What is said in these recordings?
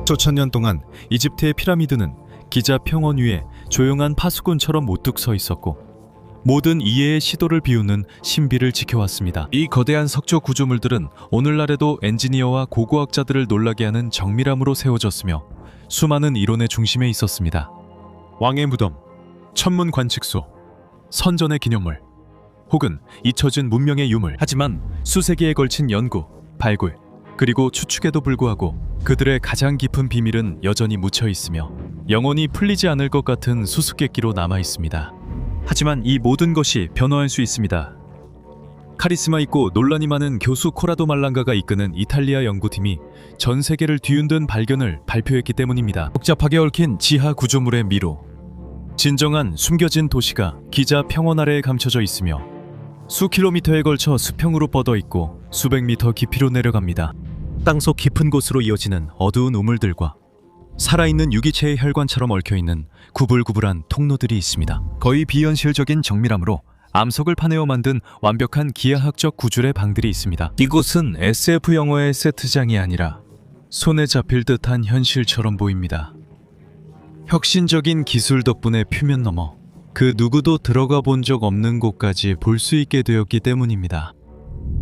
수천 년 동안 이집트의 피라미드는 기자 평원 위에 조용한 파수꾼처럼 우뚝 서 있었고 모든 이해의 시도를 비우는 신비를 지켜왔습니다. 이 거대한 석조 구조물들은 오늘날에도 엔지니어와 고고학자들을 놀라게 하는 정밀함으로 세워졌으며 수많은 이론의 중심에 있었습니다. 왕의 무덤, 천문 관측소, 선전의 기념물, 혹은 잊혀진 문명의 유물. 하지만 수세기에 걸친 연구, 발굴, 그리고 추측에도 불구하고 그들의 가장 깊은 비밀은 여전히 묻혀 있으며 영원히 풀리지 않을 것 같은 수수께끼로 남아 있습니다. 하지만 이 모든 것이 변화할 수 있습니다. 카리스마 있고 논란이 많은 교수 코라도 말랑가가 이끄는 이탈리아 연구팀이 전 세계를 뒤흔든 발견을 발표했기 때문입니다. 복잡하게 얽힌 지하 구조물의 미로, 진정한 숨겨진 도시가 기자 평원 아래에 감춰져 있으며 수 킬로미터에 걸쳐 수평으로 뻗어 있고 수백 미터 깊이로 내려갑니다. 땅속 깊은 곳으로 이어지는 어두운 우물들과 살아있는 유기체의 혈관처럼 얽혀있는 구불구불한 통로들이 있습니다. 거의 비현실적인 정밀함으로 암석을 파내어 만든 완벽한 기하학적 구줄의 방들이 있습니다. 이곳은 SF 영화의 세트장이 아니라 손에 잡힐 듯한 현실처럼 보입니다. 혁신적인 기술 덕분에 표면 너머 그 누구도 들어가 본 적 없는 곳까지 볼 수 있게 되었기 때문입니다.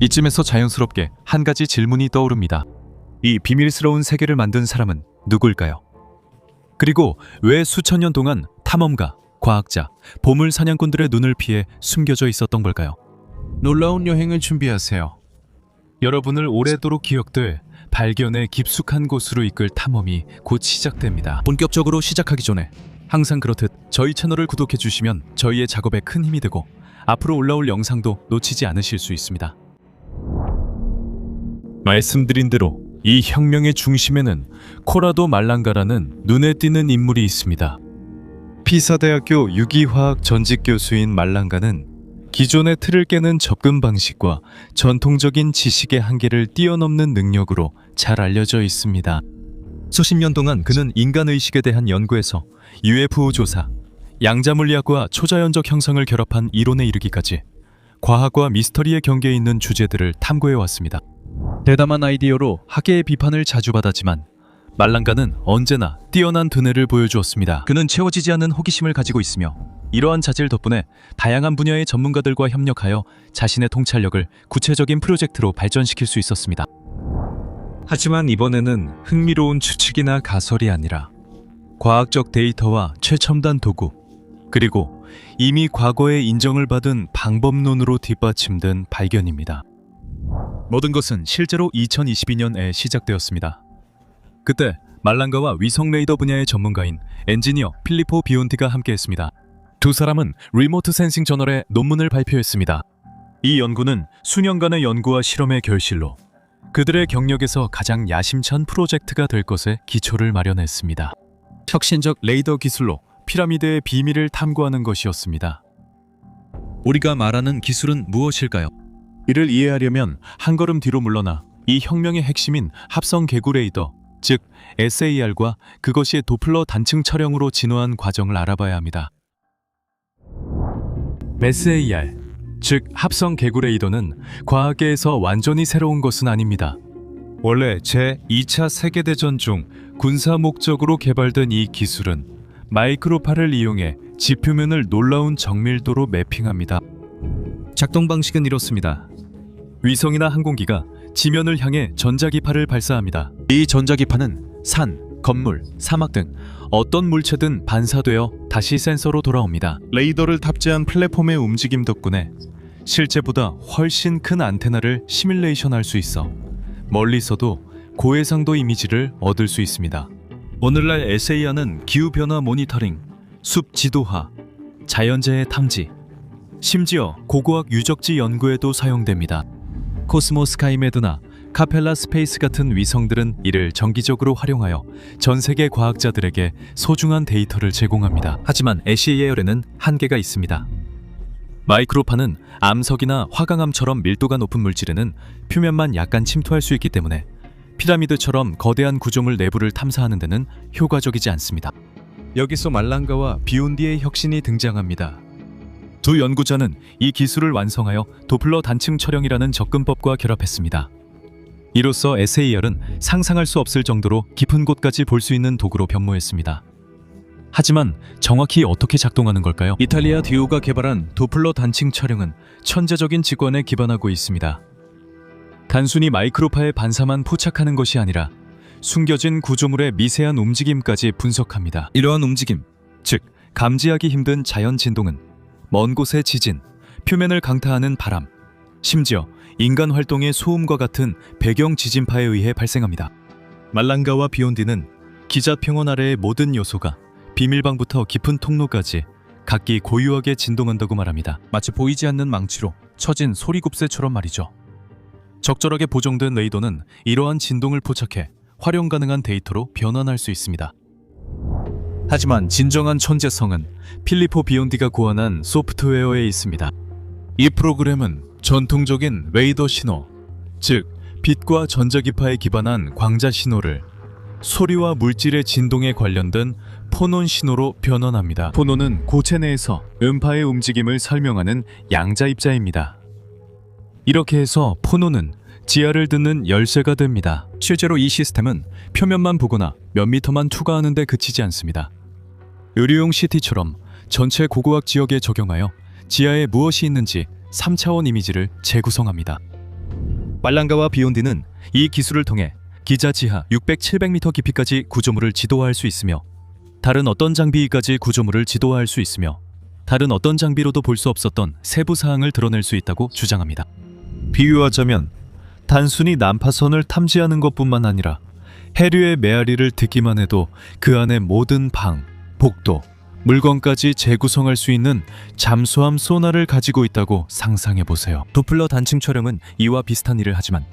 이쯤에서 자연스럽게 한 가지 질문이 떠오릅니다. 이 비밀스러운 세계를 만든 사람은 누굴까요? 그리고 왜 수천 년 동안 탐험가, 과학자, 보물 사냥꾼들의 눈을 피해 숨겨져 있었던 걸까요? 놀라운 여행을 준비하세요. 여러분을 오래도록 기억될 발견의 깊숙한 곳으로 이끌 탐험이 곧 시작됩니다. 본격적으로 시작하기 전에 항상 그렇듯 저희 채널을 구독해 주시면 저희의 작업에 큰 힘이 되고 앞으로 올라올 영상도 놓치지 않으실 수 있습니다. 말씀드린 대로 이 혁명의 중심에는 코라도 말랑가라는 눈에 띄는 인물이 있습니다. 피사대학교 유기화학 전직 교수인 말랑가는 기존의 틀을 깨는 접근 방식과 전통적인 지식의 한계를 뛰어넘는 능력으로 잘 알려져 있습니다. 수십 년 동안 그는 인간의식에 대한 연구에서 UFO 조사, 양자물리학과 초자연적 형성을 결합한 이론에 이르기까지 과학과 미스터리의 경계에 있는 주제들을 탐구해왔습니다. 대담한 아이디어로 학계의 비판을 자주 받았지만 말랑가는 언제나 뛰어난 두뇌를 보여주었습니다. 그는 채워지지 않는 호기심을 가지고 있으며 이러한 자질 덕분에 다양한 분야의 전문가들과 협력하여 자신의 통찰력을 구체적인 프로젝트로 발전시킬 수 있었습니다. 하지만 이번에는 흥미로운 추측이나 가설이 아니라 과학적 데이터와 최첨단 도구, 그리고 이미 과거에 인정을 받은 방법론으로 뒷받침된 발견입니다. 모든 것은 실제로 2022년에 시작되었습니다. 그때 말랑가와 위성 레이더 분야의 전문가인 엔지니어 필리포 비온티가 함께했습니다. 두 사람은 리모트 센싱 저널에 논문을 발표했습니다. 이 연구는 수년간의 연구와 실험의 결실로 그들의 경력에서 가장 야심찬 프로젝트가 될 것에 기초를 마련했습니다. 혁신적 레이더 기술로 피라미드의 비밀을 탐구하는 것이었습니다. 우리가 말하는 기술은 무엇일까요? 이를 이해하려면 한 걸음 뒤로 물러나 이 혁명의 핵심인 합성 개구 레이더, 즉 SAR과 그것이 도플러 단층 촬영으로 진화한 과정을 알아봐야 합니다. SAR, 즉 합성 개구 레이더는 과학계에서 완전히 새로운 것은 아닙니다. 원래 제2차 세계대전 중 군사 목적으로 개발된 이 기술은 마이크로파를 이용해 지표면을 놀라운 정밀도로 매핑합니다. 작동 방식은 이렇습니다. 위성이나 항공기가 지면을 향해 전자기파를 발사합니다. 이 전자기파는 산, 건물, 사막 등 어떤 물체든 반사되어 다시 센서로 돌아옵니다. 레이더를 탑재한 플랫폼의 움직임 덕분에 실제보다 훨씬 큰 안테나를 시뮬레이션할 수 있어 멀리서도 고해상도 이미지를 얻을 수 있습니다. 오늘날 SAR는 기후변화 모니터링, 숲 지도화, 자연재해 탐지, 심지어 고고학 유적지 연구에도 사용됩니다. 코스모 스카이메드나 카펠라 스페이스 같은 위성들은 이를 정기적으로 활용하여 전 세계 과학자들에게 소중한 데이터를 제공합니다. 하지만 SAR에는 한계가 있습니다. 마이크로파는 암석이나 화강암처럼 밀도가 높은 물질에는 표면만 약간 침투할 수 있기 때문에 피라미드처럼 거대한 구조물 내부를 탐사하는 데는 효과적이지 않습니다. 여기서 말랑가와 비온디의 혁신이 등장합니다. 두 연구자는 이 기술을 완성하여 도플러 단층 촬영이라는 접근법과 결합했습니다. 이로써 SAR은 상상할 수 없을 정도로 깊은 곳까지 볼 수 있는 도구로 변모했습니다. 하지만 정확히 어떻게 작동하는 걸까요? 이탈리아 듀오가 개발한 도플러 단층 촬영은 천재적인 직관에 기반하고 있습니다. 단순히 마이크로파의 반사만 포착하는 것이 아니라 숨겨진 구조물의 미세한 움직임까지 분석합니다. 이러한 움직임, 즉 감지하기 힘든 자연 진동은 먼 곳의 지진, 표면을 강타하는 바람, 심지어 인간 활동의 소음과 같은 배경 지진파에 의해 발생합니다. 말랑가와 비욘디는 기자 평원 아래의 모든 요소가 비밀방부터 깊은 통로까지 각기 고유하게 진동한다고 말합니다. 마치 보이지 않는 망치로 쳐진 소리곱새처럼 말이죠. 적절하게 보정된 레이더는 이러한 진동을 포착해 활용 가능한 데이터로 변환할 수 있습니다. 하지만 진정한 천재성은 필리포 비욘디가 고안한 소프트웨어에 있습니다. 이 프로그램은 전통적인 레이더 신호, 즉 빛과 전자기파에 기반한 광자 신호를 소리와 물질의 진동에 관련된 포논 신호로 변환합니다. 포논은 고체 내에서 음파의 움직임을 설명하는 양자입자입니다. 이렇게 해서 포논은 지하를 듣는 열쇠가 됩니다. 실제로 이 시스템은 표면만 보거나 몇 미터만 투과하는 데 그치지 않습니다. 의료용 CT처럼 전체 고고학 지역에 적용하여 지하에 무엇이 있는지 3차원 이미지를 재구성합니다. 말랑가와 비욘디는 이 기술을 통해 기자 지하 600, 700m 깊이까지 구조물을 지도화할 수 있으며 다른 어떤 장비까지 구조물을 지도화할 수 있으며 다른 어떤 장비로도 볼 수 없었던 세부 사항을 드러낼 수 있다고 주장합니다. 비유하자면 단순히 난파선을 탐지하는 것뿐만 아니라 해류의 메아리를 듣기만 해도 그 안의 모든 방, 복도, 물건까지 재구성할 수 있는 잠수함 소나를 가지고 있다고 상상해보세요. 도플러 단층 촬영은 이와 비슷한 일을 하지만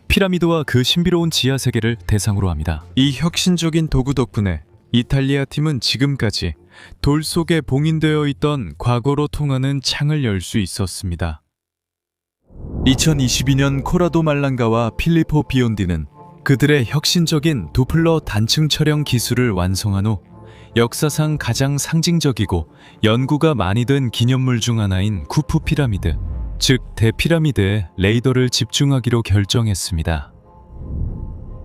피라미드와 그 신비로운 지하 세계를 대상으로 합니다. 이 혁신적인 도구 덕분에 이탈리아 팀은 지금까지 돌 속에 봉인되어 있던 과거로 통하는 창을 열 수 있었습니다. 2022년 코라도 말랑가와 필리포 비욘디는 그들의 혁신적인 도플러 단층 촬영 기술을 완성한 후 역사상 가장 상징적이고 연구가 많이 된 기념물 중 하나인 쿠프 피라미드, 즉 대피라미드에 레이더를 집중하기로 결정했습니다.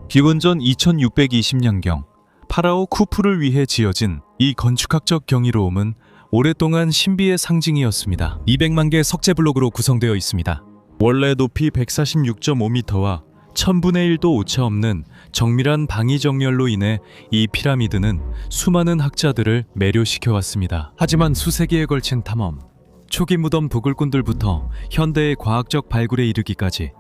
기원전 2620년경 파라오 쿠프를 위해 지어진 이 건축학적 경이로움은 오랫동안 신비의 상징이었습니다. 200만 개 석재 블록으로 구성되어 있습니다. 원래 높이 146.5m와 1000분의 1도 오차 없는 정밀한 방위 정렬로 인해 이 피라미드는 수많은 학자들을 매료시켜 왔습니다. 하지만 수세기에 걸친 탐험, 초기 무덤 도굴꾼들부터 현대의 과학적 발굴에 이르기까지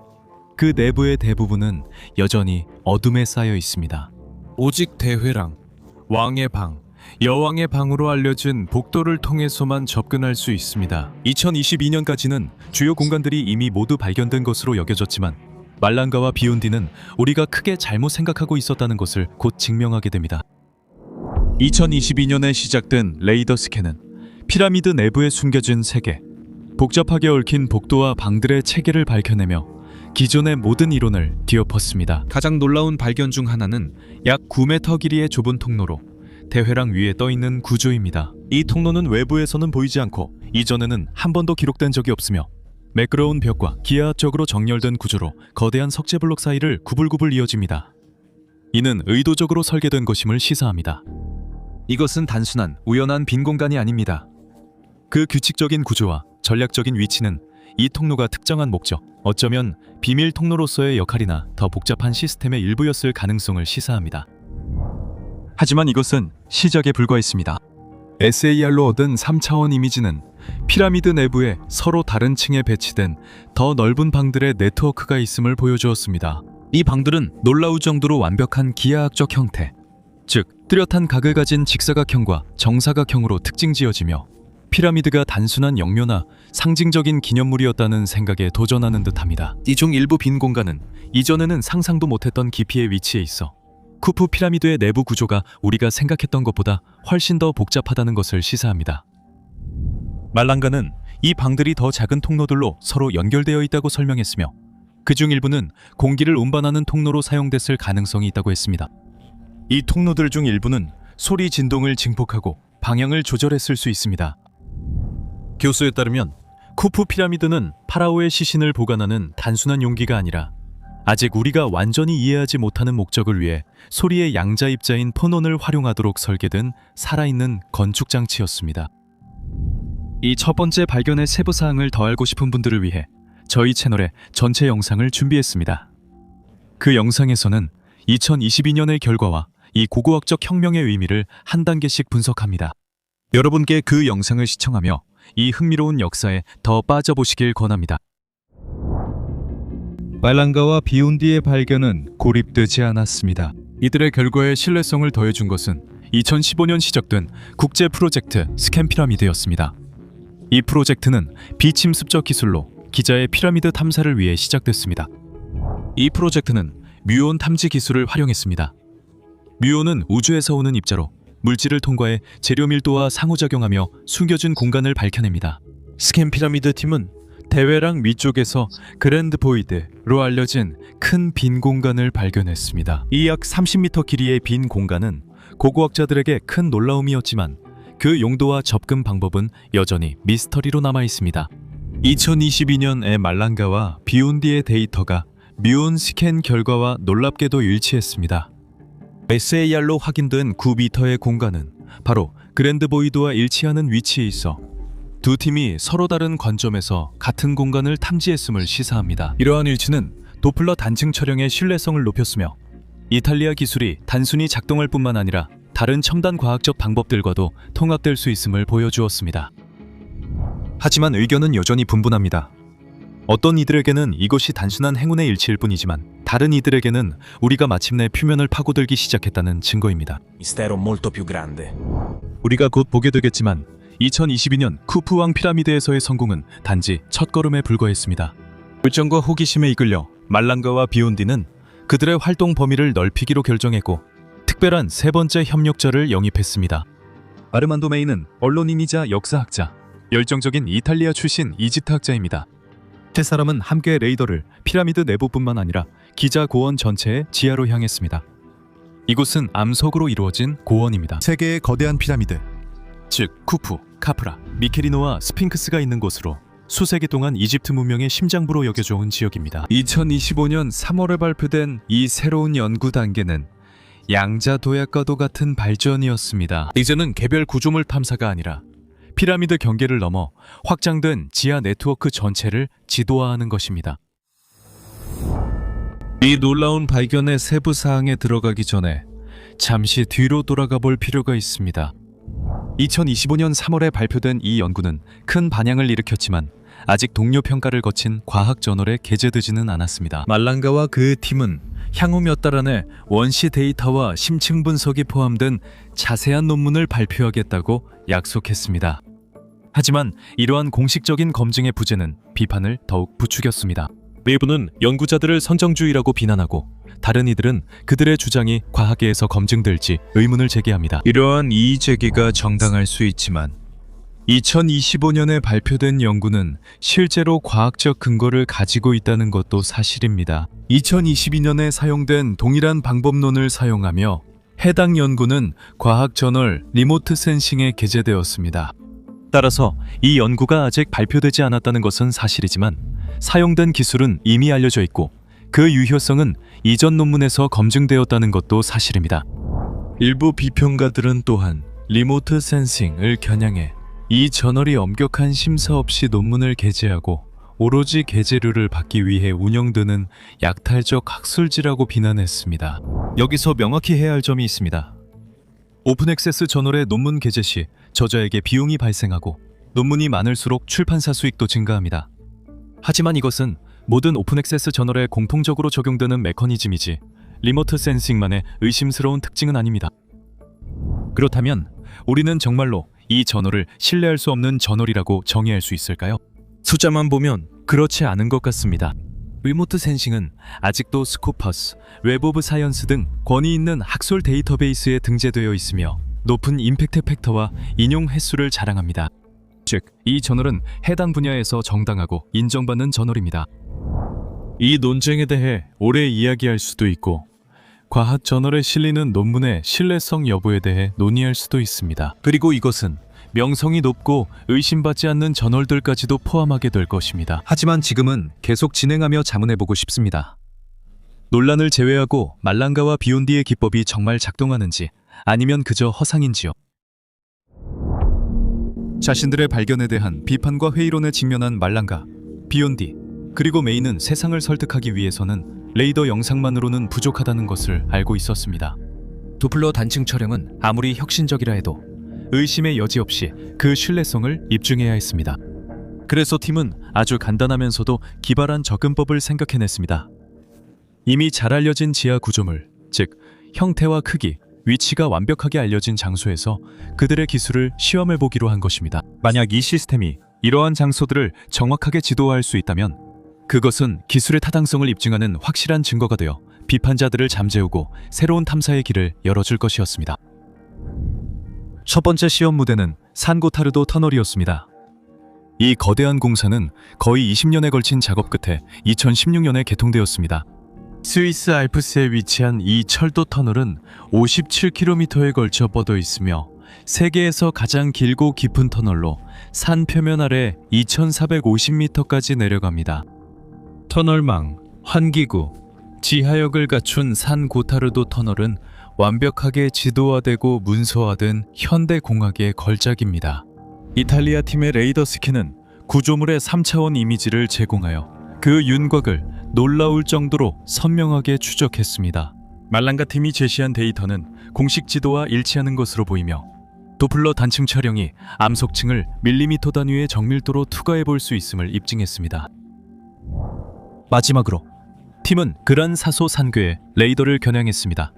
그 내부의 대부분은 여전히 어둠에 쌓여 있습니다. 오직 대회랑, 왕의 방, 여왕의 방으로 알려진 복도를 통해서만 접근할 수 있습니다. 2022년까지는 주요 공간들이 이미 모두 발견된 것으로 여겨졌지만 말랑가와 비욘디는 우리가 크게 잘못 생각하고 있었다는 것을 곧 증명하게 됩니다. 2022년에 시작된 레이더 스캔은 피라미드 내부에 숨겨진 세계, 복잡하게 얽힌 복도와 방들의 체계를 밝혀내며 기존의 모든 이론을 뒤엎었습니다. 가장 놀라운 발견 중 하나는 약 9m 길이의 좁은 통로로 대회랑 위에 떠있는 구조입니다. 이 통로는 외부에서는 보이지 않고 이전에는 한 번도 기록된 적이 없으며 매끄러운 벽과 기하학적으로 정렬된 구조로 거대한 석재블록 사이를 구불구불 이어집니다. 이는 의도적으로 설계된 것임을 시사합니다. 이것은 단순한 우연한 빈 공간이 아닙니다. 그 규칙적인 구조와 전략적인 위치는 이 통로가 특정한 목적, 어쩌면 비밀 통로로서의 역할이나 더 복잡한 시스템의 일부였을 가능성을 시사합니다. 하지만 이것은 시작에 불과했습니다. SAR로 얻은 3차원 이미지는 피라미드 내부에 서로 다른 층에 배치된 더 넓은 방들의 네트워크가 있음을 보여주었습니다. 이 방들은 놀라울 정도로 완벽한 기하학적 형태, 즉 뚜렷한 각을 가진 직사각형과 정사각형으로 특징지어지며 피라미드가 단순한 영묘나 상징적인 기념물이었다는 생각에 도전하는 듯합니다. 이 중 일부 빈 공간은 이전에는 상상도 못했던 깊이의 위치에 있어 쿠프 피라미드의 내부 구조가 우리가 생각했던 것보다 훨씬 더 복잡하다는 것을 시사합니다. 말랑가는 이 방들이 더 작은 통로들로 서로 연결되어 있다고 설명했으며 그중 일부는 공기를 운반하는 통로로 사용됐을 가능성이 있다고 했습니다. 이 통로들 중 일부는 소리 진동을 증폭하고 방향을 조절했을 수 있습니다. 교수에 따르면 쿠프 피라미드는 파라오의 시신을 보관하는 단순한 용기가 아니라 아직 우리가 완전히 이해하지 못하는 목적을 위해 소리의 양자입자인 폰온을 활용하도록 설계된 살아있는 건축장치였습니다. 이 첫 번째 발견의 세부 사항을 더 알고 싶은 분들을 위해 저희 채널에 전체 영상을 준비했습니다. 그 영상에서는 2022년의 결과와 이 고고학적 혁명의 의미를 한 단계씩 분석합니다. 여러분께 그 영상을 시청하며 이 흥미로운 역사에 더 빠져보시길 권합니다. 말랑가와 비운디의 발견은 고립되지 않았습니다. 이들의 결과에 신뢰성을 더해준 것은 2015년 시작된 국제 프로젝트 스캔 피라미드였습니다. 이 프로젝트는 비침습적 기술로 기자의 피라미드 탐사를 위해 시작됐습니다. 이 프로젝트는 뮤온 탐지 기술을 활용했습니다. 뮤온은 우주에서 오는 입자로 물질을 통과해 재료 밀도와 상호작용하며 숨겨진 공간을 밝혀냅니다. 스캔 피라미드 팀은 대외랑 위쪽에서 그랜드 보이드로 알려진 큰 빈 공간을 발견했습니다. 이 약 30m 길이의 빈 공간은 고고학자들에게 큰 놀라움이었지만 그 용도와 접근 방법은 여전히 미스터리로 남아 있습니다. 2022년에 말랑가와 비운디의 데이터가 뮤온 스캔 결과와 놀랍게도 일치했습니다. SAR로 확인된 9m의 공간은 바로 그랜드 보이드와 일치하는 위치에 있어 두 팀이 서로 다른 관점에서 같은 공간을 탐지했음을 시사합니다. 이러한 일치는 도플러 단층 촬영의 신뢰성을 높였으며 이탈리아 기술이 단순히 작동할 뿐만 아니라 다른 첨단 과학적 방법들과도 통합될 수 있음을 보여주었습니다. 하지만 의견은 여전히 분분합니다. 어떤 이들에게는 이것이 단순한 행운의 일치일 뿐이지만 다른 이들에게는 우리가 마침내 표면을 파고들기 시작했다는 증거입니다. Mistero molto più grande. 우리가 곧 보게 되겠지만 2022년 쿠프왕 피라미드에서의 성공은 단지 첫걸음에 불과했습니다. 열정과 호기심에 이끌려 말랑가와 비온디는 그들의 활동 범위를 넓히기로 결정했고 특별한 세 번째 협력자를 영입했습니다. 아르만도 메이는 언론인이자 역사학자, 열정적인 이탈리아 출신 이집트 학자입니다. 세 사람은 함께 레이더를 피라미드 내부뿐만 아니라 기자 고원 전체의 지하로 향했습니다. 이곳은 암석으로 이루어진 고원입니다. 세계의 거대한 피라미드, 즉 쿠프, 카프라, 미케리노와 스핑크스가 있는 곳으로 수세기 동안 이집트 문명의 심장부로 여겨져온 지역입니다. 2025년 3월에 발표된 이 새로운 연구 단계는 양자 도약과도 같은 발전이었습니다. 이제는 개별 구조물 탐사가 아니라 피라미드 경계를 넘어 확장된 지하 네트워크 전체를 지도화하는 것입니다. 이 놀라운 발견의 세부 사항에 들어가기 전에 잠시 뒤로 돌아가 볼 필요가 있습니다. 2025년 3월에 발표된 이 연구는 큰 반향을 일으켰지만 아직 동료 평가를 거친 과학 저널에 게재되지는 않았습니다. 말랑가와 그 팀은 향후 몇 달 안에 원시 데이터와 심층 분석이 포함된 자세한 논문을 발표하겠다고 약속했습니다. 하지만 이러한 공식적인 검증의 부재는 비판을 더욱 부추겼습니다. 일부는 연구자들을 선정주의라고 비난하고 다른 이들은 그들의 주장이 과학계에서 검증될지 의문을 제기합니다. 이러한 이의 제기가 정당할 수 있지만 2025년에 발표된 연구는 실제로 과학적 근거를 가지고 있다는 것도 사실입니다. 2022년에 사용된 동일한 방법론을 사용하며 해당 연구는 과학 저널 리모트 센싱에 게재되었습니다. 따라서 이 연구가 아직 발표되지 않았다는 것은 사실이지만 사용된 기술은 이미 알려져 있고 그 유효성은 이전 논문에서 검증되었다는 것도 사실입니다. 일부 비평가들은 또한 리모트 센싱을 겨냥해 이 저널이 엄격한 심사 없이 논문을 게재하고 오로지 게재료를 받기 위해 운영되는 약탈적 학술지라고 비난했습니다. 여기서 명확히 해야 할 점이 있습니다. 오픈 액세스 저널의 논문 게재 시 저자에게 비용이 발생하고 논문이 많을수록 출판사 수익도 증가합니다. 하지만 이것은 모든 오픈 액세스 저널에 공통적으로 적용되는 메커니즘이지 리모트 센싱만의 의심스러운 특징은 아닙니다. 그렇다면 우리는 정말로 이 저널을 신뢰할 수 없는 저널이라고 정의할 수 있을까요? 숫자만 보면 그렇지 않은 것 같습니다. 리모트 센싱은 아직도 스코퍼스, 웹 오브 사이언스 등 권위 있는 학술 데이터베이스에 등재되어 있으며 높은 임팩트 팩터와 인용 횟수를 자랑합니다. 즉, 이 저널은 해당 분야에서 정당하고 인정받는 저널입니다. 이 논쟁에 대해 오래 이야기할 수도 있고 과학 저널에 실리는 논문의 신뢰성 여부에 대해 논의할 수도 있습니다. 그리고 이것은 명성이 높고 의심받지 않는 저널들까지도 포함하게 될 것입니다. 하지만 지금은 계속 진행하며 자문해보고 싶습니다. 논란을 제외하고 말랑가와 비욘디의 기법이 정말 작동하는지 아니면 그저 허상인지요. 자신들의 발견에 대한 비판과 회의론에 직면한 말랑가, 비욘디, 그리고 메이는 세상을 설득하기 위해서는 레이더 영상만으로는 부족하다는 것을 알고 있었습니다. 도플러 단층 촬영은 아무리 혁신적이라 해도 의심의 여지 없이 그 신뢰성을 입증해야 했습니다. 그래서 팀은 아주 간단하면서도 기발한 접근법을 생각해냈습니다. 이미 잘 알려진 지하 구조물, 즉 형태와 크기, 위치가 완벽하게 알려진 장소에서 그들의 기술을 시험해보기로 한 것입니다. 만약 이 시스템이 이러한 장소들을 정확하게 지도화할 수 있다면 그것은 기술의 타당성을 입증하는 확실한 증거가 되어 비판자들을 잠재우고 새로운 탐사의 길을 열어줄 것이었습니다. 첫 번째 시험 무대는 산고타르도 터널이었습니다. 이 거대한 공사는 거의 20년에 걸친 작업 끝에 2016년에 개통되었습니다. 스위스 알프스에 위치한 이 철도 터널은 57km에 걸쳐 뻗어 있으며 세계에서 가장 길고 깊은 터널로 산 표면 아래 2450m까지 내려갑니다. 터널망, 환기구, 지하역을 갖춘 산 고타르도 터널은 완벽하게 지도화되고 문서화된 현대공학의 걸작입니다. 이탈리아 팀의 레이더 스캔은 구조물의 3차원 이미지를 제공하여 그 윤곽을 놀라울 정도로 선명하게 추적했습니다. 말랑가 팀이 제시한 데이터는 공식 지도와 일치하는 것으로 보이며 도플러 단층 촬영이 암석층을 밀리미터 단위의 정밀도로 투과해 볼 수 있음을 입증했습니다. 마지막으로 팀은 그란 사소 산궤에 레이더를 겨냥했습니다.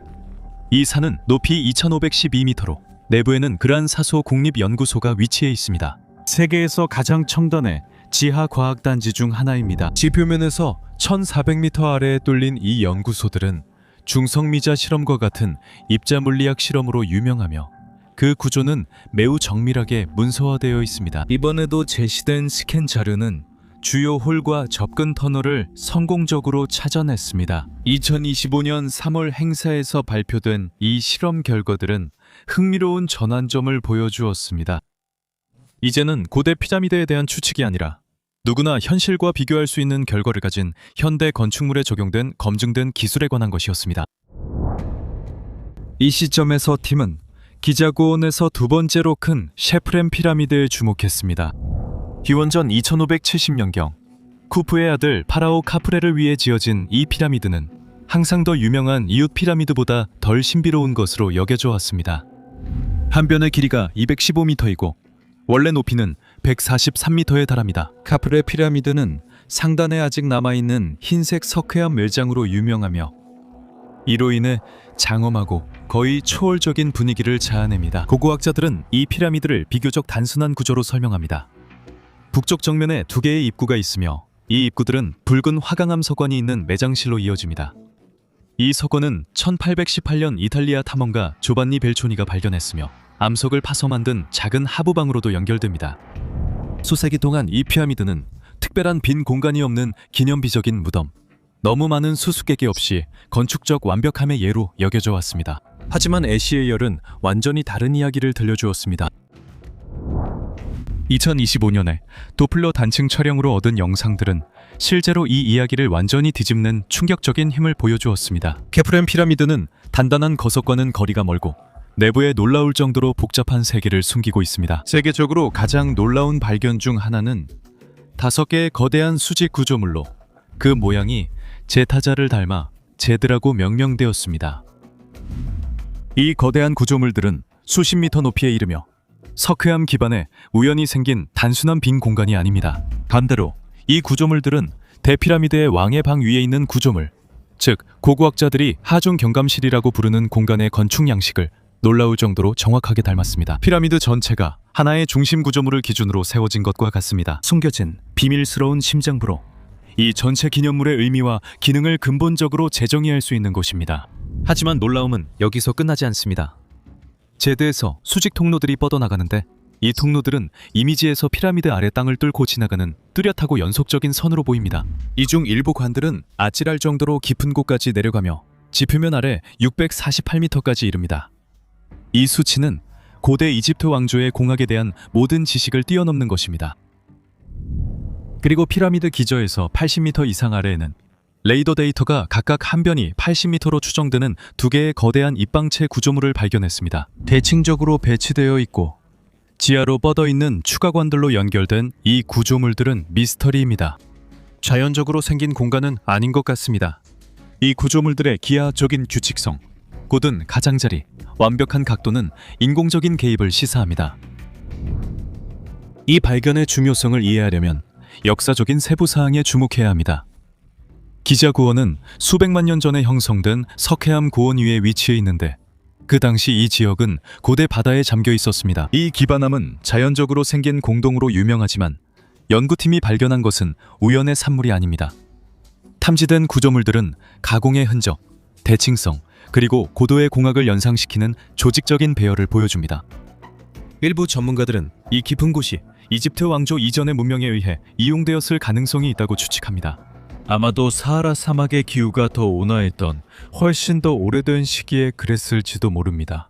이 산은 높이 2512m로 내부에는 그란 사소 국립연구소가 위치해 있습니다. 세계에서 가장 첨단의 지하과학단지 중 하나입니다. 지표면에서 1400m 아래에 뚫린 이 연구소들은 중성미자 실험과 같은 입자물리학 실험으로 유명하며 그 구조는 매우 정밀하게 문서화되어 있습니다. 이번에도 제시된 스캔 자료는 주요 홀과 접근 터널을 성공적으로 찾아냈습니다. 2025년 3월 행사에서 발표된 이 실험 결과들은 흥미로운 전환점을 보여주었습니다. 이제는 고대 피라미드에 대한 추측이 아니라 누구나 현실과 비교할 수 있는 결과를 가진 현대 건축물에 적용된 검증된 기술에 관한 것이었습니다. 이 시점에서 팀은 기자고원에서 두 번째로 큰 셰프렘 피라미드에 주목했습니다. 기원전 2570년경 쿠프의 아들 파라오 카프레를 위해 지어진 이 피라미드는 항상 더 유명한 이웃 피라미드보다 덜 신비로운 것으로 여겨져 왔습니다. 한 변의 길이가 215m이고 원래 높이는 143m에 달합니다. 카프레 피라미드는 상단에 아직 남아있는 흰색 석회암 멜장으로 유명하며 이로 인해 장엄하고 거의 초월적인 분위기를 자아냅니다. 고고학자들은 이 피라미드를 비교적 단순한 구조로 설명합니다. 북쪽 정면에 두 개의 입구가 있으며 이 입구들은 붉은 화강암 석관이 있는 매장실로 이어집니다. 이 석관은 1818년 이탈리아 탐험가 조반니 벨초니가 발견했으며 암석을 파서 만든 작은 하부방으로도 연결됩니다. 수세기 동안 이 피라미드는 특별한 빈 공간이 없는 기념비적인 무덤, 너무 많은 수수께끼 없이 건축적 완벽함의 예로 여겨져 왔습니다. 하지만 애쉬의 열은 완전히 다른 이야기를 들려주었습니다. 2025년에 도플러 단층 촬영으로 얻은 영상들은 실제로 이 이야기를 완전히 뒤집는 충격적인 힘을 보여주었습니다. 케프렘 피라미드는 단단한 거석과는 거리가 멀고 내부에 놀라울 정도로 복잡한 세계를 숨기고 있습니다. 세계적으로 가장 놀라운 발견 중 하나는 5개의 거대한 수직 구조물로 그 모양이 제타자를 닮아 제드라고 명명되었습니다. 이 거대한 구조물들은 수십 미터 높이에 이르며 석회암 기반에 우연히 생긴 단순한 빈 공간이 아닙니다. 반대로 이 구조물들은 대피라미드의 왕의 방 위에 있는 구조물, 즉 고고학자들이 하중 경감실이라고 부르는 공간의 건축 양식을 놀라울 정도로 정확하게 닮았습니다. 피라미드 전체가 하나의 중심 구조물을 기준으로 세워진 것과 같습니다. 숨겨진 비밀스러운 심장부로 이 전체 기념물의 의미와 기능을 근본적으로 재정의할 수 있는 곳입니다. 하지만 놀라움은 여기서 끝나지 않습니다. 제드에서 수직 통로들이 뻗어나가는데 이 통로들은 이미지에서 피라미드 아래 땅을 뚫고 지나가는 뚜렷하고 연속적인 선으로 보입니다. 이 중 일부 관들은 아찔할 정도로 깊은 곳까지 내려가며 지표면 아래 648m까지 이릅니다. 이 수치는 고대 이집트 왕조의 공학에 대한 모든 지식을 뛰어넘는 것입니다. 그리고 피라미드 기저에서 80m 이상 아래에는 레이더 데이터가 각각 한 변이 80m로 추정되는 두 개의 거대한 입방체 구조물을 발견했습니다. 대칭적으로 배치되어 있고 지하로 뻗어 있는 추가관들로 연결된 이 구조물들은 미스터리입니다. 자연적으로 생긴 공간은 아닌 것 같습니다. 이 구조물들의 기하학적인 규칙성, 곧은 가장자리, 완벽한 각도는 인공적인 개입을 시사합니다. 이 발견의 중요성을 이해하려면 역사적인 세부 사항에 주목해야 합니다. 기자 고원은 수백만 년 전에 형성된 석회암 고원 위에 위치해 있는데 그 당시 이 지역은 고대 바다에 잠겨 있었습니다. 이 기반암은 자연적으로 생긴 공동으로 유명하지만 연구팀이 발견한 것은 우연의 산물이 아닙니다. 탐지된 구조물들은 가공의 흔적, 대칭성, 그리고 고도의 공학을 연상시키는 조직적인 배열을 보여줍니다. 일부 전문가들은 이 깊은 곳이 이집트 왕조 이전의 문명에 의해 이용되었을 가능성이 있다고 추측합니다. 아마도 사하라 사막의 기후가 더 온화했던 훨씬 더 오래된 시기에 그랬을지도 모릅니다.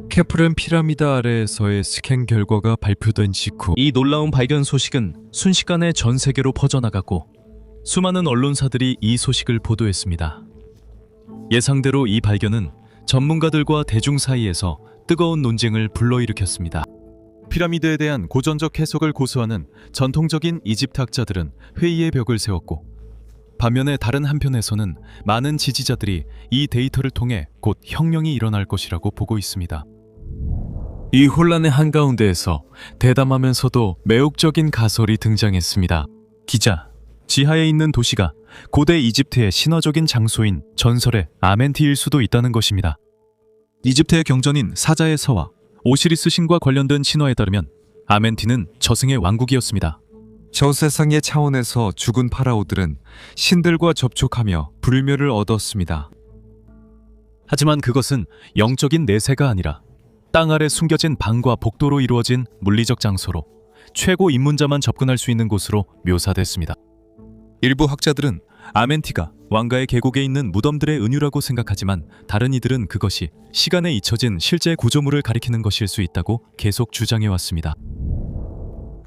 케프렘 피라미드 아래에서의 스캔 결과가 발표된 직후 이 놀라운 발견 소식은 순식간에 전 세계로 퍼져나갔고 수많은 언론사들이 이 소식을 보도했습니다. 예상대로 이 발견은 전문가들과 대중 사이에서 뜨거운 논쟁을 불러일으켰습니다. 피라미드에 대한 고전적 해석을 고수하는 전통적인 이집트 학자들은 회의의 벽을 세웠고 반면에 다른 한편에서는 많은 지지자들이 이 데이터를 통해 곧 혁명이 일어날 것이라고 보고 있습니다. 이 혼란의 한가운데에서 대담하면서도 매혹적인 가설이 등장했습니다. 기자, 지하에 있는 도시가 고대 이집트의 신화적인 장소인 전설의 아멘티일 수도 있다는 것입니다. 이집트의 경전인 사자의 서와 오시리스 신과 관련된 신화에 따르면 아멘티는 저승의 왕국이었습니다. 저 세상의 차원에서 죽은 파라오들은 신들과 접촉하며 불멸을 얻었습니다. 하지만 그것은 영적인 내세가 아니라 땅 아래 숨겨진 방과 복도로 이루어진 물리적 장소로 최고 입문자만 접근할 수 있는 곳으로 묘사됐습니다. 일부 학자들은 아멘티가 왕가의 계곡에 있는 무덤들의 은유라고 생각하지만 다른 이들은 그것이 시간에 잊혀진 실제 구조물을 가리키는 것일 수 있다고 계속 주장해왔습니다.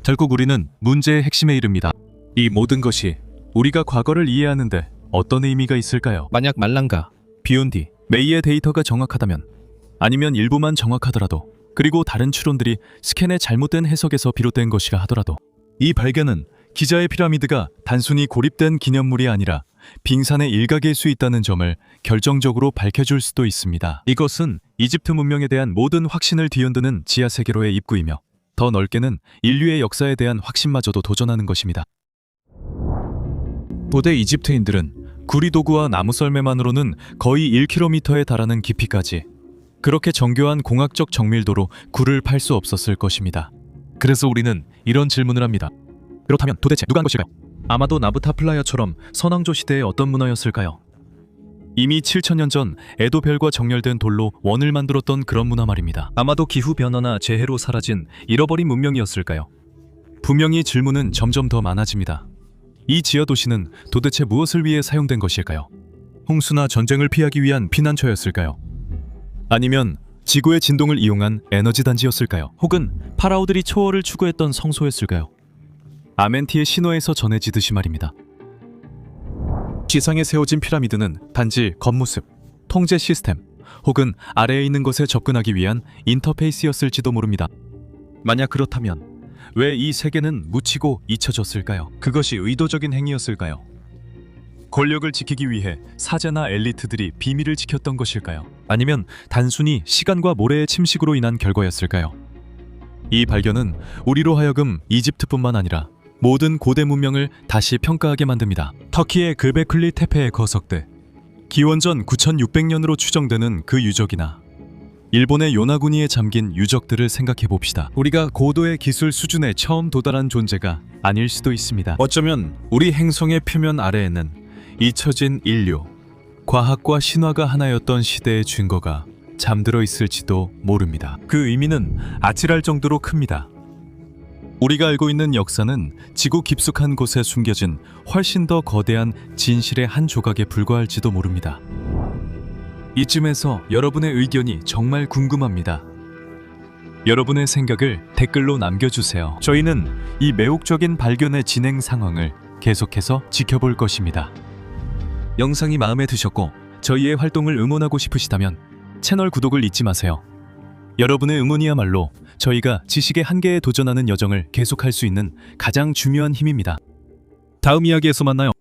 결국 우리는 문제의 핵심에 이릅니다. 이 모든 것이 우리가 과거를 이해하는데 어떤 의미가 있을까요? 만약 말랑가, 비온디, 메이의 데이터가 정확하다면 아니면 일부만 정확하더라도 그리고 다른 추론들이 스캔의 잘못된 해석에서 비롯된 것이라 하더라도 이 발견은 기자의 피라미드가 단순히 고립된 기념물이 아니라 빙산의 일각일 수 있다는 점을 결정적으로 밝혀줄 수도 있습니다. 이것은 이집트 문명에 대한 모든 확신을 뒤흔드는 지하 세계로의 입구이며 더 넓게는 인류의 역사에 대한 확신마저도 도전하는 것입니다. 고대 이집트인들은 구리 도구와 나무 썰매만으로는 거의 1km에 달하는 깊이까지 그렇게 정교한 공학적 정밀도로 굴을 팔 수 없었을 것입니다. 그래서 우리는 이런 질문을 합니다. 그렇다면 도대체 누가 한 것일까요? 아마도 나부타플라야처럼 선왕조 시대의 어떤 문화였을까요? 이미 7000년 전 에도별과 정렬된 돌로 원을 만들었던 그런 문화 말입니다. 아마도 기후변화나 재해로 사라진 잃어버린 문명이었을까요? 분명히 질문은 점점 더 많아집니다. 이 지하 도시는 도대체 무엇을 위해 사용된 것일까요? 홍수나 전쟁을 피하기 위한 피난처였을까요? 아니면 지구의 진동을 이용한 에너지 단지였을까요? 혹은 파라오들이 초월을 추구했던 성소였을까요? 아멘티의 신화에서 전해지듯이 말입니다. 지상에 세워진 피라미드는 단지 겉모습, 통제 시스템, 혹은 아래에 있는 것에 접근하기 위한 인터페이스였을지도 모릅니다. 만약 그렇다면 왜 이 세계는 묻히고 잊혀졌을까요? 그것이 의도적인 행위였을까요? 권력을 지키기 위해 사제나 엘리트들이 비밀을 지켰던 것일까요? 아니면 단순히 시간과 모래의 침식으로 인한 결과였을까요? 이 발견은 우리로 하여금 이집트뿐만 아니라 모든 고대 문명을 다시 평가하게 만듭니다. 터키의 그베클리 테페에 거석대 기원전 9600년으로 추정되는 그 유적이나 일본의 요나구니에 잠긴 유적들을 생각해 봅시다. 우리가 고도의 기술 수준에 처음 도달한 존재가 아닐 수도 있습니다. 어쩌면 우리 행성의 표면 아래에는 잊혀진 인류, 과학과 신화가 하나였던 시대의 증거가 잠들어 있을지도 모릅니다. 그 의미는 아찔할 정도로 큽니다. 우리가 알고 있는 역사는 지구 깊숙한 곳에 숨겨진 훨씬 더 거대한 진실의 한 조각에 불과할지도 모릅니다. 이쯤에서 여러분의 의견이 정말 궁금합니다. 여러분의 생각을 댓글로 남겨주세요. 저희는 이 매혹적인 발견의 진행 상황을 계속해서 지켜볼 것입니다. 영상이 마음에 드셨고 저희의 활동을 응원하고 싶으시다면 채널 구독을 잊지 마세요. 여러분의 응원이야말로 저희가 지식의 한계에 도전하는 여정을 계속할 수 있는 가장 중요한 힘입니다. 다음 이야기에서 만나요.